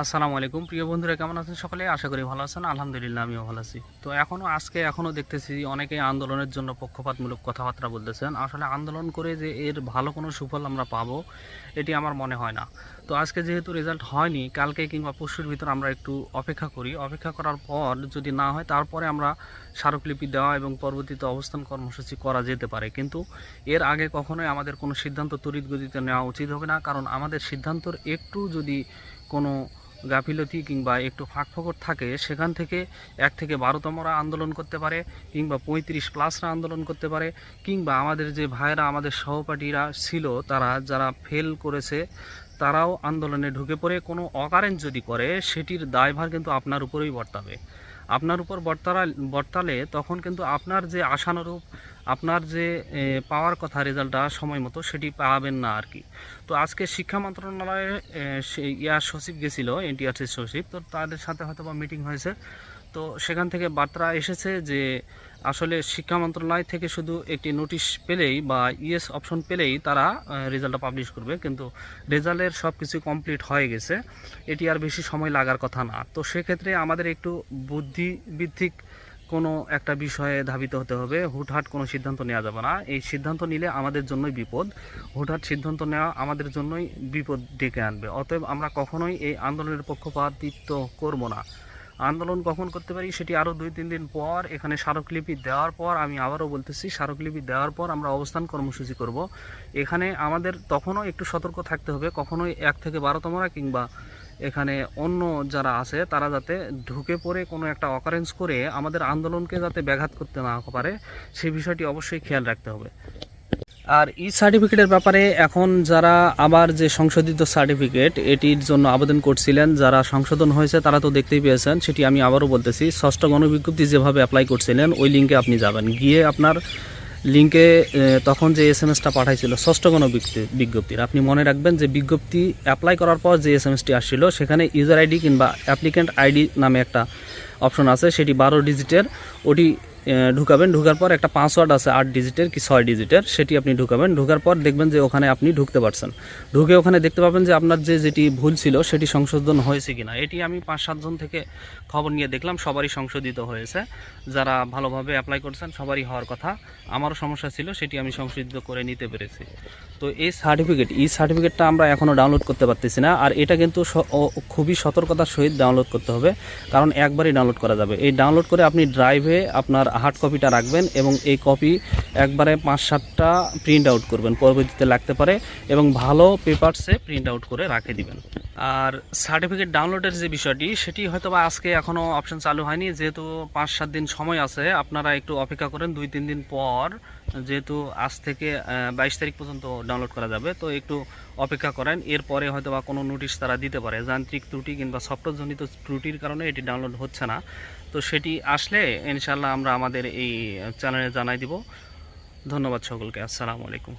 আসসালামু আলাইকুম প্রিয় বন্ধুরা, কেমন আছেন সকলে? আশা করি ভালো আছেন। আলহামদুলিল্লাহ আমিও ভালো আছি। তো এখনও দেখতেছি অনেকেই আন্দোলনের জন্য পক্ষপাতমূলক কথাবার্তা বলতেছেন। আসলে আন্দোলন করে যে এর ভালো কোনো সুফল আমরা পাবো এটি আমার মনে হয় না। তো আজকে যেহেতু রেজাল্ট হয়নি, কালকে কিংবা পরশুর ভিতর আমরা একটু অপেক্ষা করি। অপেক্ষা করার পর যদি না হয় তারপরে আমরা স্মারকলিপি দেওয়া এবং পরবর্তীতে অবস্থান কর্মসূচি করা যেতে পারে, কিন্তু এর আগে কখনোই আমাদের কোনো সিদ্ধান্ত তড়িৎ গতিতে নেওয়া উচিত হবে না। কারণ আমাদের সিদ্ধান্তর একটু যদি কোনো গাফিলতি কিংবা একটু ফাঁকফোকর থাকে, সেখান থেকে 1 থেকে 12তমরা আন্দোলন করতে পারে, কিংবা 35+রা আন্দোলন করতে পারে, কিংবা আমাদের যে ভাইয়েরা আমাদের সহপাঠীরা ছিল তারা যারা ফেল করেছে তারাও আন্দোলনে ঢুকে পড়ে কোনো অকারেন্স যদি করে, সেটির দায়ভার কিন্তু আপনার উপরেই বর্তাবে। আপনার উপর বর্তালে তখন কিন্তু আপনার যে আশানুরূপ আপনার যে পাওয়ার কথা রেজাল্টটা সময় মতো সেটি পাবেন না আর কি। তো আজকে শিক্ষা মন্ত্রণালয়ে সেই সচিব গেছিলো, এনটিআরসির সচিব, তো তাদের সাথে হয়তো বা মিটিং হয়েছে। তো সেখান থেকে বার্তা এসেছে যে আসলে শিক্ষা মন্ত্রণালয় থেকে শুধু একটি নোটিশ পেলেই বা ইয়েস অপশন পেলেই তারা রেজাল্টটা পাবলিশ করবে, কিন্তু রেজাল্টের সব কিছু কমপ্লিট হয়ে গেছে, এটি আর বেশি সময় লাগার কথা না। তো সেক্ষেত্রে আমাদের একটু বুদ্ধিভিত্তিক কোনো একটা বিষয়ে ধাবিত হতে হবে। হুটহাট কোনো সিদ্ধান্ত নেওয়া যাবে না। এই সিদ্ধান্ত নিলে আমাদের জন্যই বিপদ। হুটহাট সিদ্ধান্ত নেওয়া আমাদের জন্যই বিপদ ডেকে আনবে। অতএব আমরা কখনোই এই আন্দোলনের পক্ষপাতিত্ব করব না। আন্দোলন কখন করতে পারি সেটি আরও 2-3 দিন পর, এখানে স্মারকলিপি দেওয়ার পর, আমি আবারও বলতেছি স্মারকলিপি দেওয়ার পর আমরা অবস্থান কর্মসূচি করব। এখানে আমাদের তখনও একটু সতর্ক থাকতে হবে, কখনোই 1 থেকে 12তমরা কিংবা এখানে অন্য যারা আছে তারা যাতে ঢুকে পড়ে কোনো একটা অকারেন্স করে আমাদের আন্দোলনকে যাতে ব্যাঘাত করতে না পারে, সেই বিষয়টি অবশ্যই খেয়াল রাখতে হবে। আর সার্টিফিকেটের ব্যাপারে এখন যারা আবার যে সংশোধিত সার্টিফিকেট এটির জন্য আবেদন করছিলেন, যারা সংশোধন হয়েছে তারা তো দেখতেই পেয়েছেন। সেটি আমি আবারও বলতেছি, 6ষ্ঠ গণবিজ্ঞপ্তি যেভাবে অ্যাপ্লাই করছিলেন ওই লিঙ্কে আপনি যাবেন, গিয়ে আপনার লিঙ্কে তখন যে এসএমএসটা পাঠাইছিল 6ষ্ঠ বিজ্ঞপ্তির, আপনি মনে রাখবেন যে বিজ্ঞপ্তি অ্যাপ্লাই করার পর যে এসএমএসটি আসছিল সেখানে ইউজার আইডি কিংবা অ্যাপ্লিক্যান্ট আইডি নামে একটা অপশন আছে, সেটি 12 ডিজিটের। ওটি ঢুকাবেন, ঢুকার পর একটা পাসওয়ার্ড আছে 8 ডিজিটের কি 6 ডিজিটের, সেটি আপনি ঢুকাবেন। ঢুকার পর দেখবেন যে ওখানে আপনি ঢুকতে পারছেন। ঢুকে ওখানে দেখতে পাবেন যে আপনার যেটি ভুল ছিল সেটি সংশোধন হয়েছে কিনা। এটি আমি 5-7 জন থেকে খবর নিয়ে দেখলাম, সবারই সংশোধিত হয়েছে। যারা ভালোভাবে অ্যাপ্লাই করছেন সবারই হওয়ার কথা। আমারও সমস্যা ছিল, সেটি আমি সংশোধিত করে নিতে পেরেছি। তো এই সার্টিফিকেটটা আমরা এখনও ডাউনলোড করতে পারতেছি না। আর এটা কিন্তু খুবই সতর্কতার সহিত ডাউনলোড করতে হবে, কারণ একবারই ডাউনলোড করা যাবে। এই ডাউনলোড করে আপনি ড্রাইভে আপনার হার্ড কপিটা রাখবেন এবং এই কপি একবারে 5-7টা প্রিন্ট আউট করবেন, পরবর্তীতে লাগতে পারে, এবং ভালো পেপারসে প্রিন্ট আউট করে রেখে দিবেন। আর সার্টিফিকেট ডাউনলোডের যে বিষয়টি সেটি হয়তো বা আজকে এখনও অপশন চালু হয়নি, যেহেতু 5-7 দিন সময় আছে। আপনারা একটু অপেক্ষা করেন, 2-3 দিন পর, যেহেতু আজ থেকে 22 তারিখ পর্যন্ত ডাউনলোড করা যাবে, তো একটু অপেক্ষা করেন। এরপরে হয়তো বা কোনো নোটিশ তারা দিতে পারে, যান্ত্রিক ত্রুটি কিংবা সফটওয়্যারজনিত ত্রুটির কারণে এটি ডাউনলোড হচ্ছে না। তো সেটি আসলে ইনশাল্লাহ আমরা আমাদের এই চ্যানেলে জানাই দিব। ধন্যবাদ সকলকে। আসসালামু আলাইকুম।